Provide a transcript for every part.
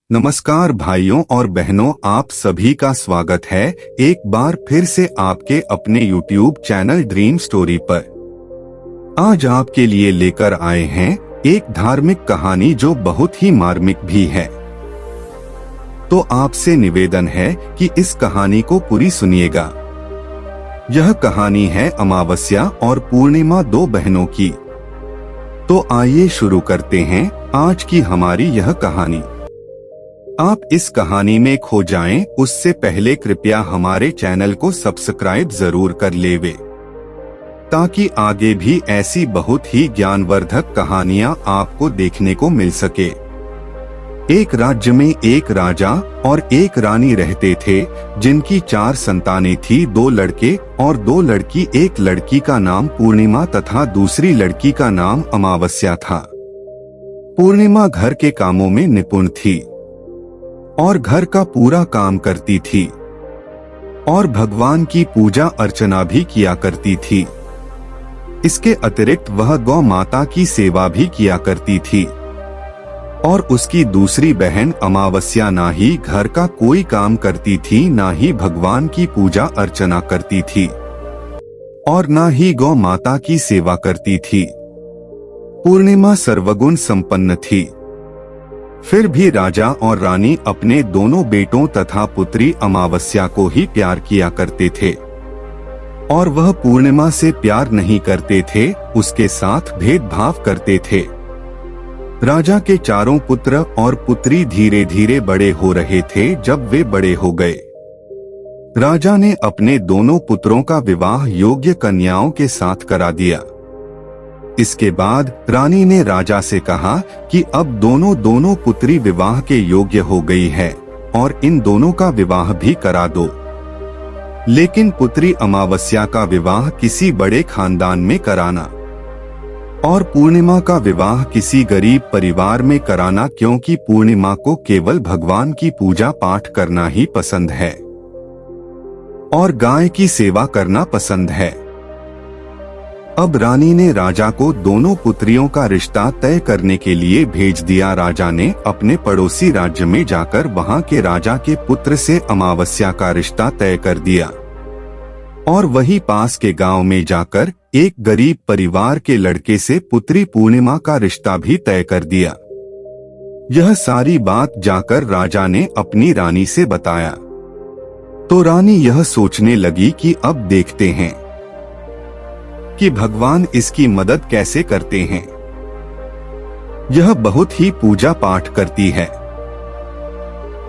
नमस्कार भाइयों और बहनों, आप सभी का स्वागत है एक बार फिर से आपके अपने YouTube चैनल ड्रीम स्टोरी पर। आज आपके लिए लेकर आए हैं एक धार्मिक कहानी जो बहुत ही मार्मिक भी है। तो आपसे निवेदन है कि इस कहानी को पूरी सुनिएगा। यह कहानी है अमावस्या और पूर्णिमा, दो बहनों की। तो आइए शुरू करते हैं आज की हमारी यह कहानी। आप इस कहानी में खो जाएं उससे पहले कृपया हमारे चैनल को सब्सक्राइब जरूर कर लेवे, ताकि आगे भी ऐसी बहुत ही ज्ञानवर्धक कहानियां आपको देखने को मिल सके। एक राज्य में एक राजा और एक रानी रहते थे, जिनकी 4 संतानें थी, 2 लड़के और 2 लड़की। एक लड़की का नाम पूर्णिमा तथा दूसरी लड़की का नाम अमावस्या था। पूर्णिमा घर के कामों में निपुण थी और घर का पूरा काम करती थी और भगवान की पूजा अर्चना भी किया करती थी। इसके अतिरिक्त वह गौ माता की सेवा भी किया करती थी। और उसकी दूसरी बहन अमावस्या ना ही घर का कोई काम करती थी, ना ही भगवान की पूजा अर्चना करती थी और ना ही गौ माता की सेवा करती थी। पूर्णिमा सर्वगुण संपन्न थी। फिर भी राजा और रानी अपने दोनों बेटों तथा पुत्री अमावस्या को ही प्यार किया करते थे और वह पूर्णिमा से प्यार नहीं करते थे, उसके साथ भेदभाव करते थे। राजा के 4 पुत्र और पुत्री धीरे धीरे बड़े हो रहे थे। जब वे बड़े हो गए, राजा ने अपने दोनों पुत्रों का विवाह योग्य कन्याओं के साथ करा दिया। इसके बाद रानी ने राजा से कहा कि अब दोनों पुत्री विवाह के योग्य हो गई है और इन दोनों का विवाह भी करा दो। लेकिन पुत्री अमावस्या का विवाह किसी बड़े खानदान में कराना और पूर्णिमा का विवाह किसी गरीब परिवार में कराना, क्योंकि पूर्णिमा को केवल भगवान की पूजा पाठ करना ही पसंद है और गाय की सेवा करना पसंद है। अब रानी ने राजा को दोनों पुत्रियों का रिश्ता तय करने के लिए भेज दिया। राजा ने अपने पड़ोसी राज्य में जाकर वहां के राजा के पुत्र से अमावस्या का रिश्ता तय कर दिया और वही पास के गांव में जाकर एक गरीब परिवार के लड़के से पुत्री पूर्णिमा का रिश्ता भी तय कर दिया। यह सारी बात जाकर राजा ने अपनी रानी से बताया। तो रानी यह सोचने लगी कि अब देखते हैं कि भगवान इसकी मदद कैसे करते हैं। यह बहुत ही पूजा पाठ करती है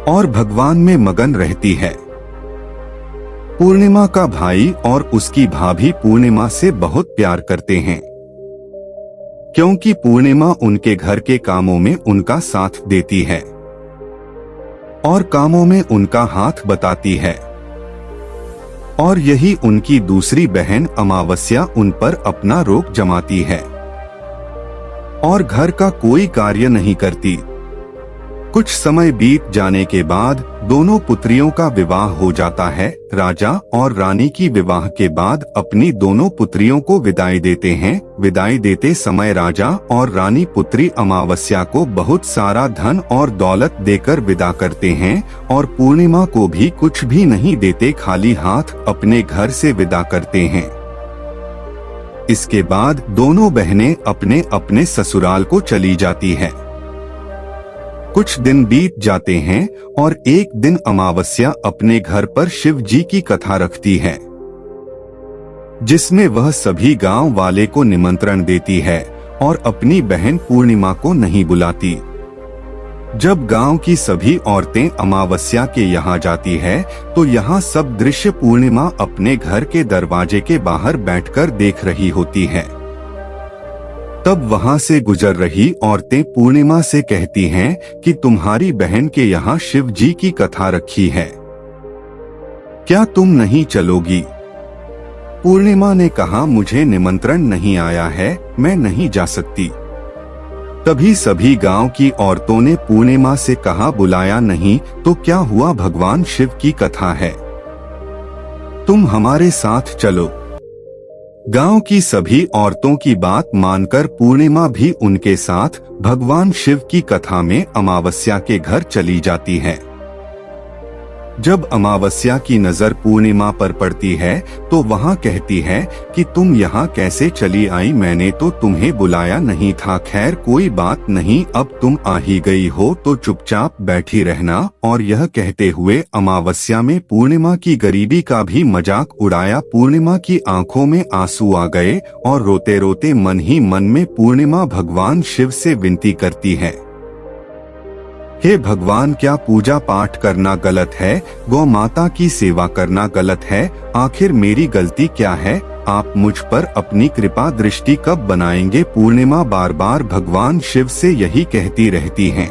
और भगवान में मगन रहती है। पूर्णिमा का भाई और उसकी भाभी पूर्णिमा से बहुत प्यार करते हैं, क्योंकि पूर्णिमा उनके घर के कामों में उनका साथ देती है और कामों में उनका हाथ बटाती है। और यही उनकी दूसरी बहन अमावस्या उन पर अपना रोक जमाती है और घर का कोई कार्य नहीं करती। कुछ समय बीत जाने के बाद दोनों पुत्रियों का विवाह हो जाता है। राजा और रानी की विवाह के बाद अपनी दोनों पुत्रियों को विदाई देते हैं। विदाई देते समय राजा और रानी पुत्री अमावस्या को बहुत सारा धन और दौलत देकर विदा करते हैं और पूर्णिमा को भी कुछ भी नहीं देते, खाली हाथ अपने घर से विदा करते हैं। इसके बाद दोनों बहनें अपने अपने ससुराल को चली जाती हैं। कुछ दिन बीत जाते हैं और एक दिन अमावस्या अपने घर पर शिव जी की कथा रखती है, जिसमें वह सभी गांव वाले को निमंत्रण देती है और अपनी बहन पूर्णिमा को नहीं बुलाती। जब गांव की सभी औरतें अमावस्या के यहाँ जाती है तो यहाँ सब दृश्य पूर्णिमा अपने घर के दरवाजे के बाहर बैठकर देख रही होती है। तब वहां से गुजर रही औरतें पूर्णिमा से कहती हैं कि तुम्हारी बहन के यहाँ शिव जी की कथा रखी है, क्या तुम नहीं चलोगी? पूर्णिमा ने कहा, मुझे निमंत्रण नहीं आया है, मैं नहीं जा सकती। तभी सभी गांव की औरतों ने पूर्णिमा से कहा, बुलाया नहीं तो क्या हुआ, भगवान शिव की कथा है, तुम हमारे साथ चलो। गांव की सभी औरतों की बात मानकर पूर्णिमा भी उनके साथ भगवान शिव की कथा में अमावस्या के घर चली जाती है। जब अमावस्या की नजर पूर्णिमा पर पड़ती है तो वहाँ कहती है कि तुम यहाँ कैसे चली आई, मैंने तो तुम्हें बुलाया नहीं था। खैर कोई बात नहीं, अब तुम आ ही गई हो तो चुपचाप बैठी रहना। और यह कहते हुए अमावस्या में पूर्णिमा की गरीबी का भी मजाक उड़ाया। पूर्णिमा की आंखों में आंसू आ गए और रोते रोते मन ही मन में पूर्णिमा भगवान शिव से विनती करती है, हे भगवान, क्या पूजा पाठ करना गलत है? गौ माता की सेवा करना गलत है? आखिर मेरी गलती क्या है? आप मुझ पर अपनी कृपा दृष्टि कब बनाएंगे? पूर्णिमा बार बार भगवान शिव से यही कहती रहती हैं।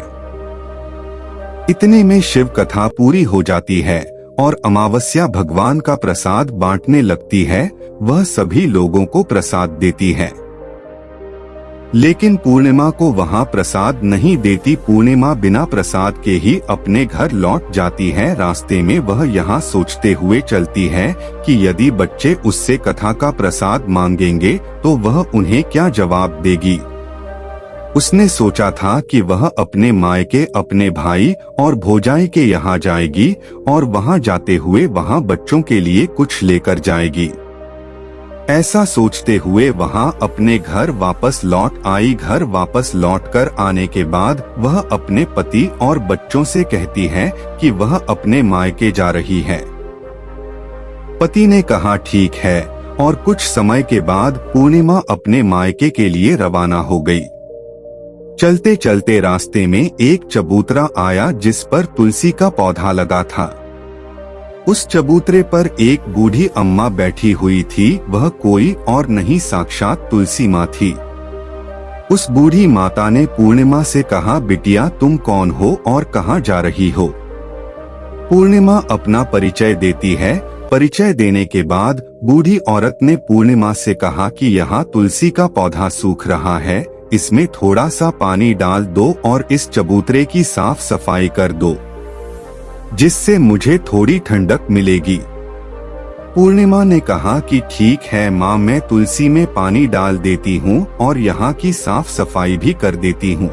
इतने में शिव कथा पूरी हो जाती है और अमावस्या भगवान का प्रसाद बांटने लगती है। वह सभी लोगों को प्रसाद देती है, लेकिन पूर्णिमा को वहाँ प्रसाद नहीं देती। पूर्णिमा बिना प्रसाद के ही अपने घर लौट जाती है। रास्ते में वह यहाँ सोचते हुए चलती है कि यदि बच्चे उससे कथा का प्रसाद मांगेंगे तो वह उन्हें क्या जवाब देगी। उसने सोचा था कि वह अपने मायके, अपने भाई और भौजाई के यहाँ जाएगी और वहाँ जाते हुए वहाँ बच्चों के लिए कुछ लेकर जाएगी। ऐसा सोचते हुए वहां अपने घर वापस लौट आई। घर वापस लौटकर आने के बाद वह अपने पति और बच्चों से कहती है कि वह अपने मायके जा रही है। पति ने कहा ठीक है, और कुछ समय के बाद पूर्णिमा अपने मायके के लिए रवाना हो गई। चलते चलते रास्ते में एक चबूतरा आया जिस पर तुलसी का पौधा लगा था। उस चबूतरे पर एक बूढ़ी अम्मा बैठी हुई थी। वह कोई और नहीं, साक्षात तुलसी माँ थी। उस बूढ़ी माता ने पूर्णिमा से कहा, बिटिया तुम कौन हो और कहाँ जा रही हो? पूर्णिमा अपना परिचय देती है। परिचय देने के बाद बूढ़ी औरत ने पूर्णिमा से कहा कि यहाँ तुलसी का पौधा सूख रहा है, इसमें थोड़ा सा पानी डाल दो और इस चबूतरे की साफ सफाई कर दो, जिससे मुझे थोड़ी ठंडक मिलेगी। पूर्णिमा ने कहा कि ठीक है माँ, मैं तुलसी में पानी डाल देती हूँ और यहाँ की साफ सफाई भी कर देती हूँ।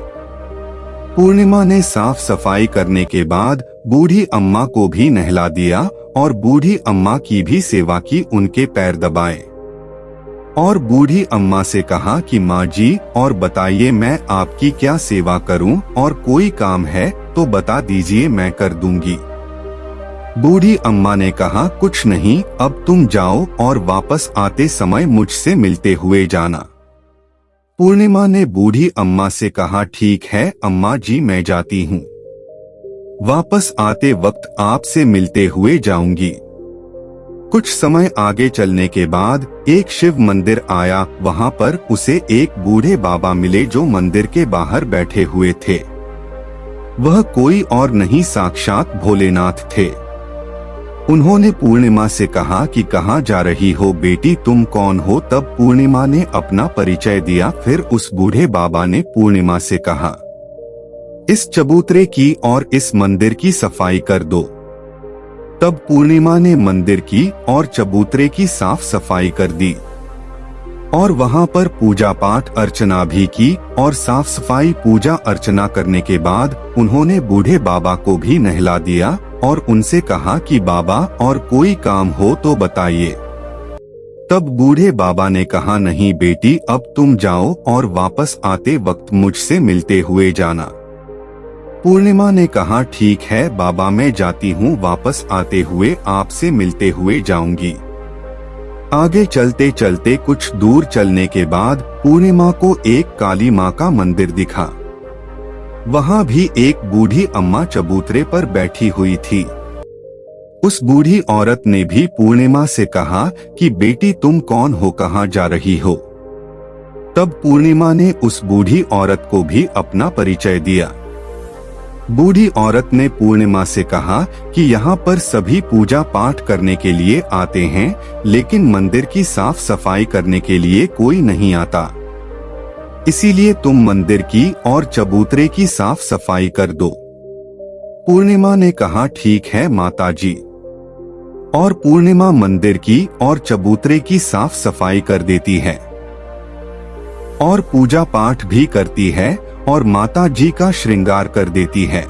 पूर्णिमा ने साफ सफाई करने के बाद बूढ़ी अम्मा को भी नहला दिया और बूढ़ी अम्मा की भी सेवा की, उनके पैर दबाए और बूढ़ी अम्मा से कहा कि माँ जी और बताइए मैं आपकी क्या सेवा करूँ, और कोई काम है तो बता दीजिए मैं कर दूंगी। बूढ़ी अम्मा ने कहा कुछ नहीं, अब तुम जाओ और वापस आते समय मुझसे मिलते हुए जाना। पूर्णिमा ने बूढ़ी अम्मा से कहा ठीक है अम्मा जी मैं जाती हूँ, वापस आते वक्त आपसे मिलते हुए जाऊंगी। कुछ समय आगे चलने के बाद एक शिव मंदिर आया। वहाँ पर उसे एक बूढ़े बाबा मिले जो मंदिर के बाहर बैठे हुए थे। वह कोई और नहीं, साक्षात भोलेनाथ थे। उन्होंने पूर्णिमा से कहा कि कहाँ जा रही हो बेटी, तुम कौन हो? तब पूर्णिमा ने अपना परिचय दिया। फिर उस बूढ़े बाबा ने पूर्णिमा से कहा इस चबूतरे की और इस मंदिर की सफाई कर दो। तब पूर्णिमा ने मंदिर की और चबूतरे की साफ सफाई कर दी और वहां पर पूजा पाठ अर्चना भी की। और साफ सफाई पूजा अर्चना करने के बाद उन्होंने बूढ़े बाबा को भी नहला दिया और उनसे कहा कि बाबा और कोई काम हो तो बताइए। तब बूढ़े बाबा ने कहा नहीं बेटी, अब तुम जाओ और वापस आते वक्त मुझसे मिलते हुए जाना। पूर्णिमा ने कहा ठीक है बाबा मैं जाती हूँ, वापस आते हुए आपसे मिलते हुए जाऊंगी। आगे चलते चलते कुछ दूर चलने के बाद पूर्णिमा को एक काली माँ का मंदिर दिखा। वहाँ भी एक बूढ़ी अम्मा चबूतरे पर बैठी हुई थी। उस बूढ़ी औरत ने भी पूर्णिमा से कहा कि बेटी तुम कौन हो, कहाँ जा रही हो? तब पूर्णिमा ने उस बूढ़ी औरत को भी अपना परिचय दिया। बूढ़ी औरत ने पूर्णिमा से कहा कि यहाँ पर सभी पूजा पाठ करने के लिए आते हैं, लेकिन मंदिर की साफ सफाई करने के लिए कोई नहीं आता, इसीलिए तुम मंदिर की और चबूतरे की साफ सफाई कर दो। पूर्णिमा ने कहा ठीक है माताजी। और पूर्णिमा मंदिर की और चबूतरे की साफ सफाई कर देती है और पूजा पाठ भी करती है और माता जी का श्रृंगार कर देती है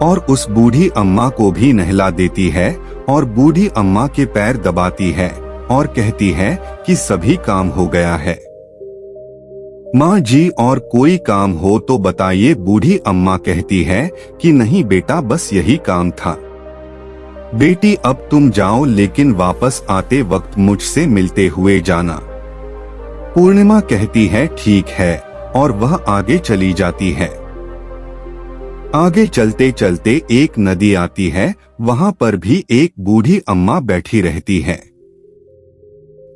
और उस बूढ़ी अम्मा को भी नहला देती है और बूढ़ी अम्मा के पैर दबाती है और कहती है कि सभी काम हो गया है। माँ जी और कोई काम हो तो बताइए। बूढ़ी अम्मा कहती है कि नहीं बेटा, बस यही काम था। बेटी अब तुम जाओ, लेकिन वापस आते वक्त मुझसे मिलते हुए जाना। पूर्णिमा कहती है ठीक है और वह आगे चली जाती है। आगे चलते चलते एक नदी आती है, वहां पर भी एक बूढ़ी अम्मा बैठी रहती है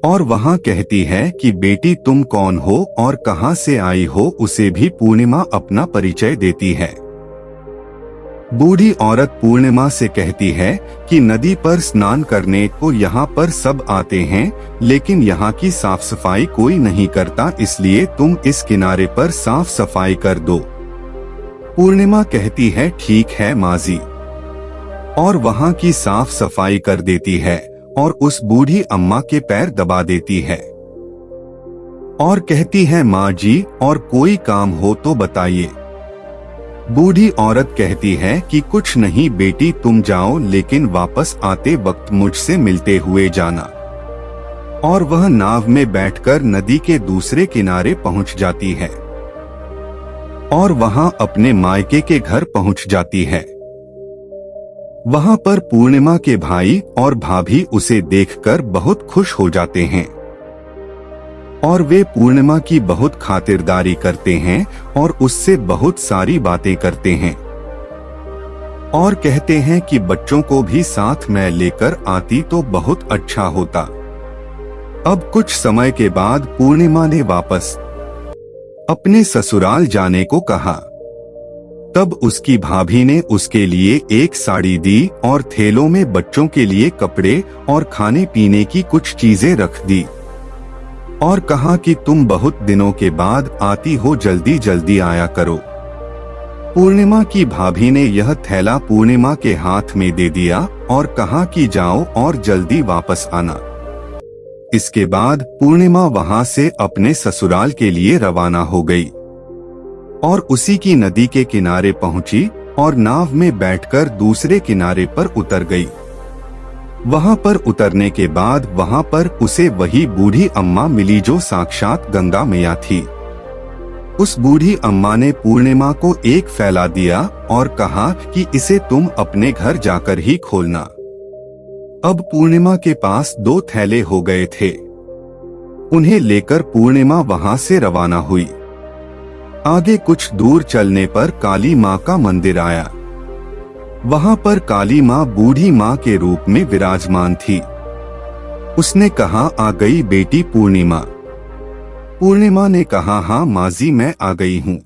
और वहां कहती है कि बेटी तुम कौन हो और कहां से आई हो। उसे भी पूर्णिमा अपना परिचय देती है। बूढ़ी औरत पूर्णिमा से कहती है कि नदी पर स्नान करने को यहाँ पर सब आते हैं, लेकिन यहाँ की साफ सफाई कोई नहीं करता, इसलिए तुम इस किनारे पर साफ सफाई कर दो। पूर्णिमा कहती है ठीक है माँ जी, और वहाँ की साफ सफाई कर देती है और उस बूढ़ी अम्मा के पैर दबा देती है और कहती है माँ जी और कोई काम हो तो बताइए। बूढ़ी औरत कहती है कि कुछ नहीं बेटी, तुम जाओ, लेकिन वापस आते वक्त मुझसे मिलते हुए जाना। और वह नाव में बैठकर नदी के दूसरे किनारे पहुंच जाती है और वहां अपने मायके के घर पहुंच जाती है। वहां पर पूर्णिमा के भाई और भाभी उसे देखकर बहुत खुश हो जाते हैं और वे पूर्णिमा की बहुत खातिरदारी करते हैं और उससे बहुत सारी बातें करते हैं और कहते हैं कि बच्चों को भी साथ में लेकर आती तो बहुत अच्छा होता। अब कुछ समय के बाद पूर्णिमा ने वापस अपने ससुराल जाने को कहा। तब उसकी भाभी ने उसके लिए एक साड़ी दी और थैलों में बच्चों के लिए कपड़े और खाने पीने की कुछ चीजें रख दी और कहा कि तुम बहुत दिनों के बाद आती हो, जल्दी जल्दी आया करो। पूर्णिमा की भाभी ने यह थैला पूर्णिमा के हाथ में दे दिया और कहा कि जाओ और जल्दी वापस आना। इसके बाद पूर्णिमा वहां से अपने ससुराल के लिए रवाना हो गई और उसी की नदी के किनारे पहुंची और नाव में बैठकर दूसरे किनारे पर उतर गई। वहां पर उतरने के बाद वहां पर उसे वही बूढ़ी अम्मा मिली जो साक्षात गंगा मैया थी। उस बूढ़ी अम्मा ने पूर्णिमा को एक फैला दिया और कहा कि इसे तुम अपने घर जाकर ही खोलना। अब पूर्णिमा के पास 2 थैले हो गए थे। उन्हें लेकर पूर्णिमा वहां से रवाना हुई। आगे कुछ दूर चलने पर काली माँ का मंदिर आया। वहां पर काली माँ बूढ़ी माँ के रूप में विराजमान थी। उसने कहा आ गई बेटी पूर्णिमा। पूर्णिमा ने कहा हाँ माँ जी मैं आ गई हूँ।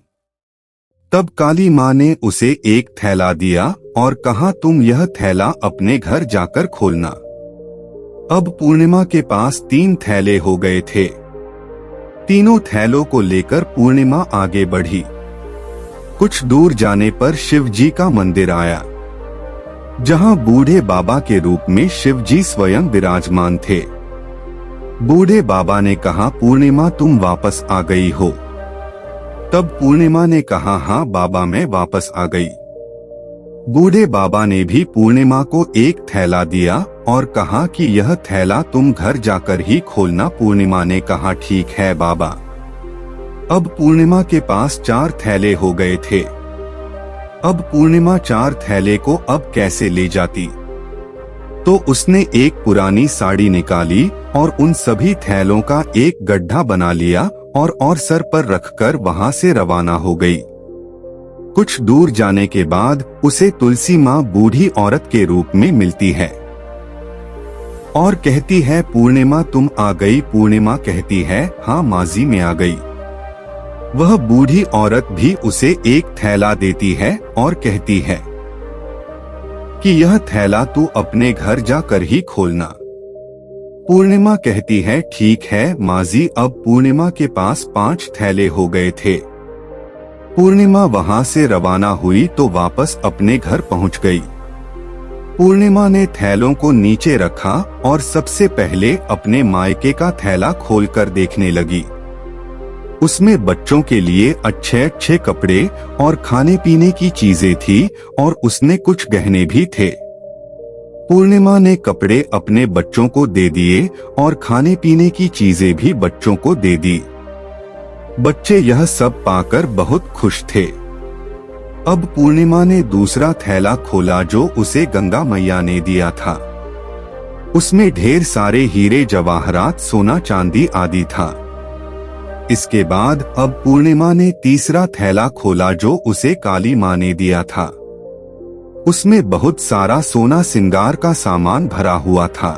तब काली माँ ने उसे एक थैला दिया और कहा तुम यह थैला अपने घर जाकर खोलना। अब पूर्णिमा के पास 3 थैले हो गए थे। तीनों थैलों को लेकर पूर्णिमा आगे बढ़ी। कुछ दूर जाने पर शिव जी का मंदिर आया, जहां बूढ़े बाबा के रूप में शिव जी स्वयं विराजमान थे। बूढ़े बाबा ने कहा पूर्णिमा तुम वापस आ गई हो। तब पूर्णिमा ने कहा हाँ बाबा मैं वापस आ गई। बूढ़े बाबा ने भी पूर्णिमा को एक थैला दिया और कहा कि यह थैला तुम घर जाकर ही खोलना। पूर्णिमा ने कहा ठीक है बाबा। अब पूर्णिमा के पास 4 थैले हो गए थे। अब पूर्णिमा 4 थैले को अब कैसे ले जाती? तो उसने एक पुरानी साड़ी निकाली और उन सभी थैलों का एक गड्ढा बना लिया और सर पर रखकर वहां से रवाना हो गई। कुछ दूर जाने के बाद उसे तुलसी माँ बूढ़ी औरत के रूप में मिलती है और कहती है पूर्णिमा तुम आ गई। पूर्णिमा कहती है हाँ माजी में आ गई। वह बूढ़ी औरत भी उसे एक थैला देती है और कहती है कि यह थैला तू अपने घर जाकर ही खोलना। पूर्णिमा कहती है ठीक है माजी। अब पूर्णिमा के पास 5 थैले हो गए थे। पूर्णिमा वहां से रवाना हुई तो वापस अपने घर पहुंच गई। पूर्णिमा ने थैलों को नीचे रखा और सबसे पहले अपने मायके का थैला खोलकर देखने लगी। उसमें बच्चों के लिए अच्छे अच्छे कपड़े और खाने पीने की चीजें थी और उसने कुछ गहने भी थे। पूर्णिमा ने कपड़े अपने बच्चों को दे दिए और खाने पीने की चीजें भी बच्चों को दे दी। बच्चे यह सब पाकर बहुत खुश थे। अब पूर्णिमा ने दूसरा थैला खोला जो उसे गंगा मैया ने दिया था। उसमें ढेर सारे हीरे जवाहरात, सोना चांदी आदि था। इसके बाद अब पूर्णिमा ने तीसरा थैला खोला जो उसे काली माँ ने दिया था। उसमें बहुत सारा सोना सिंगार का सामान भरा हुआ था।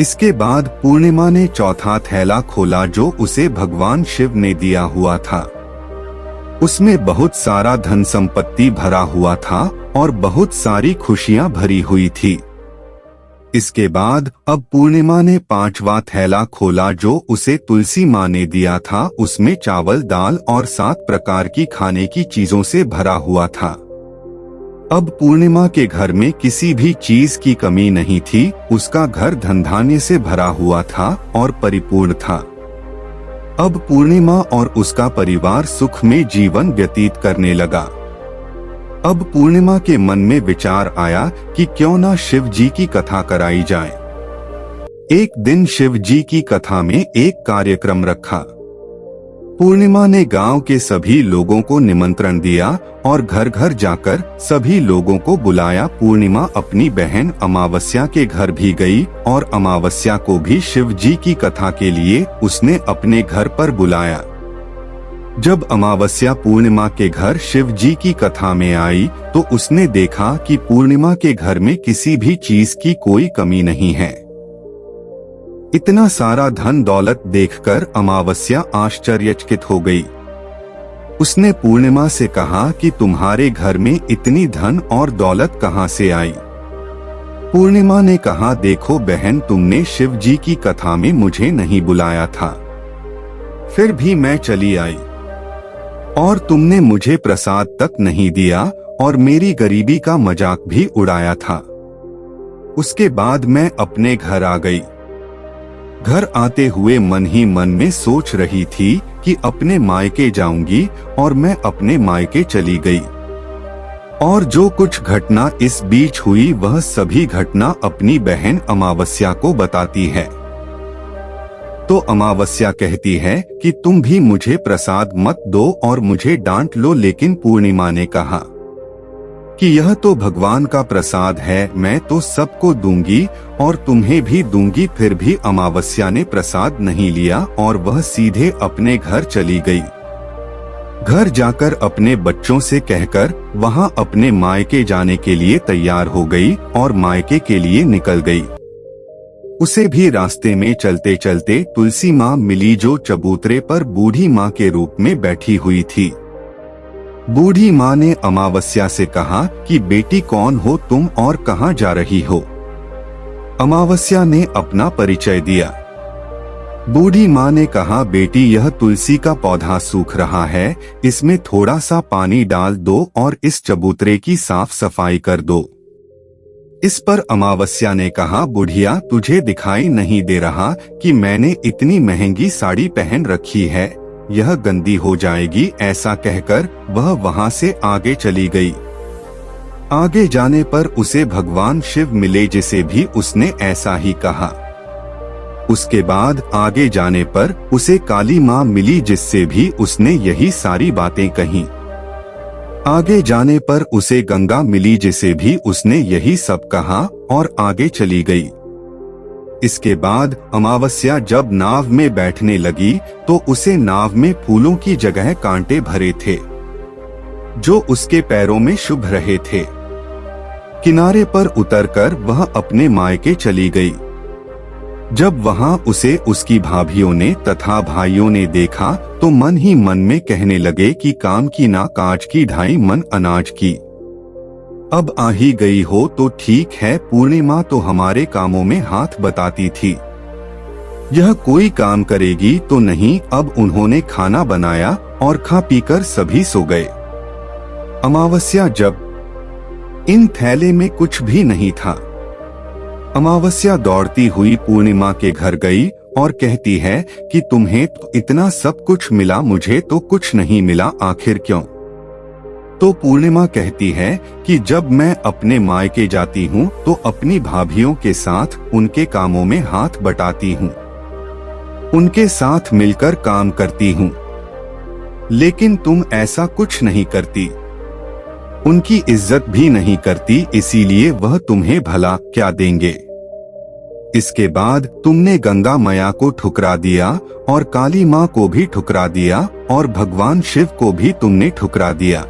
इसके बाद पूर्णिमा ने चौथा थैला खोला जो उसे भगवान शिव ने दिया हुआ था। उसमें बहुत सारा धन संपत्ति भरा हुआ था और बहुत सारी खुशियां भरी हुई थी। इसके बाद अब पूर्णिमा ने पांचवा थैला खोला जो उसे तुलसी माँ ने दिया था। उसमें चावल, दाल और 7 प्रकार की खाने की चीजों से भरा हुआ था। अब पूर्णिमा के घर में किसी भी चीज की कमी नहीं थी। उसका घर धन धान्य से भरा हुआ था और परिपूर्ण था। अब पूर्णिमा और उसका परिवार सुख में जीवन व्यतीत करने लगा। अब पूर्णिमा के मन में विचार आया कि क्यों ना शिव जी की कथा कराई जाए। एक दिन शिव जी की कथा में एक कार्यक्रम रखा। पूर्णिमा ने गांव के सभी लोगों को निमंत्रण दिया और घर घर जाकर सभी लोगों को बुलाया। पूर्णिमा अपनी बहन अमावस्या के घर भी गई और अमावस्या को भी शिव जी की कथा के लिए उसने अपने घर पर बुलाया। जब अमावस्या पूर्णिमा के घर शिव जी की कथा में आई तो उसने देखा कि पूर्णिमा के घर में किसी भी चीज की कोई कमी नहीं है। इतना सारा धन दौलत देखकर अमावस्या आश्चर्यचकित हो गई। उसने पूर्णिमा से कहा कि तुम्हारे घर में इतनी धन और दौलत कहां से आई? पूर्णिमा ने कहा, देखो बहन, तुमने शिव जी की कथा में मुझे नहीं बुलाया था, फिर भी मैं चली आई और तुमने मुझे प्रसाद तक नहीं दिया और मेरी गरीबी का मजाक भी उड़ाया था। उसके बाद मैं अपने घर आ गई। घर आते हुए मन ही मन में सोच रही थी कि अपने मायके जाऊंगी और मैं अपने मायके चली गई। और जो कुछ घटना इस बीच हुई वह सभी घटना अपनी बहन अमावस्या को बताती है। तो अमावस्या कहती है कि तुम भी मुझे प्रसाद मत दो और मुझे डांट लो, लेकिन पूर्णिमा ने कहा कि यह तो भगवान का प्रसाद है, मैं तो सबको दूंगी और तुम्हें भी दूंगी। फिर भी अमावस्या ने प्रसाद नहीं लिया और वह सीधे अपने घर चली गई। घर जाकर अपने बच्चों से कहकर वहां अपने मायके जाने के लिए तैयार हो गई और मायके के लिए निकल गई। उसे भी रास्ते में चलते चलते तुलसी माँ मिली जो चबूतरे पर बूढ़ी माँ के रूप में बैठी हुई थी। बूढ़ी माँ ने अमावस्या से कहा कि बेटी कौन हो तुम और कहाँ जा रही हो? अमावस्या ने अपना परिचय दिया। बूढ़ी माँ ने कहा, बेटी यह तुलसी का पौधा सूख रहा है, इसमें थोड़ा सा पानी डाल दो और इस चबूतरे की साफ सफाई कर दो। इस पर अमावस्या ने कहा, बुढ़िया तुझे दिखाई नहीं दे रहा कि मैंने इतनी महंगी साड़ी पहन रखी है, यह गंदी हो जाएगी। ऐसा कहकर वह वहां से आगे चली गई। आगे जाने पर उसे भगवान शिव मिले जिसे भी उसने ऐसा ही कहा। उसके बाद आगे जाने पर उसे काली माँ मिली जिससे भी उसने यही सारी बातें कही। आगे जाने पर उसे गंगा मिली जिसे भी उसने यही सब कहा और आगे चली गई। इसके बाद अमावस्या जब नाव में बैठने लगी तो उसे नाव में फूलों की जगह कांटे भरे थे जो उसके पैरों में शुभ रहे थे। किनारे पर उतरकर वह अपने मायके चली गई। जब वहां उसे उसकी भाभियों ने तथा भाइयों ने देखा तो मन ही मन में कहने लगे कि काम की ना काज की, ढाई मन अनाज की। अब आ ही गई हो तो ठीक है, पूर्णिमा तो हमारे कामों में हाथ बताती थी, यह कोई काम करेगी तो नहीं। अब उन्होंने खाना बनाया और खा पीकर सभी सो गए। अमावस्या जब इन थैले में कुछ भी नहीं था। अमावस्या दौड़ती हुई पूर्णिमा के घर गई और कहती है कि तुम्हें तो इतना सब कुछ मिला, मुझे तो कुछ नहीं मिला, आखिर क्यों? तो पूर्णिमा कहती है कि जब मैं अपने मायके जाती हूँ तो अपनी भाभियों के साथ उनके कामों में हाथ बटाती हूँ, उनके साथ मिलकर काम करती हूँ, लेकिन तुम ऐसा कुछ नहीं करती, उनकी इज्जत भी नहीं करती, इसीलिए वह तुम्हें भला क्या देंगे। इसके बाद तुमने गंगा मैया को ठुकरा दिया और काली माँ को भी ठुकरा दिया और भगवान शिव को भी तुमने ठुकरा दिया,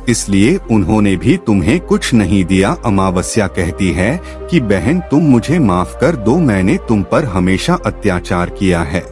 इसलिए उन्होंने भी तुम्हें कुछ नहीं दिया। अमावस्या कहती है कि बहन तुम मुझे माफ कर दो, मैंने तुम पर हमेशा अत्याचार किया है।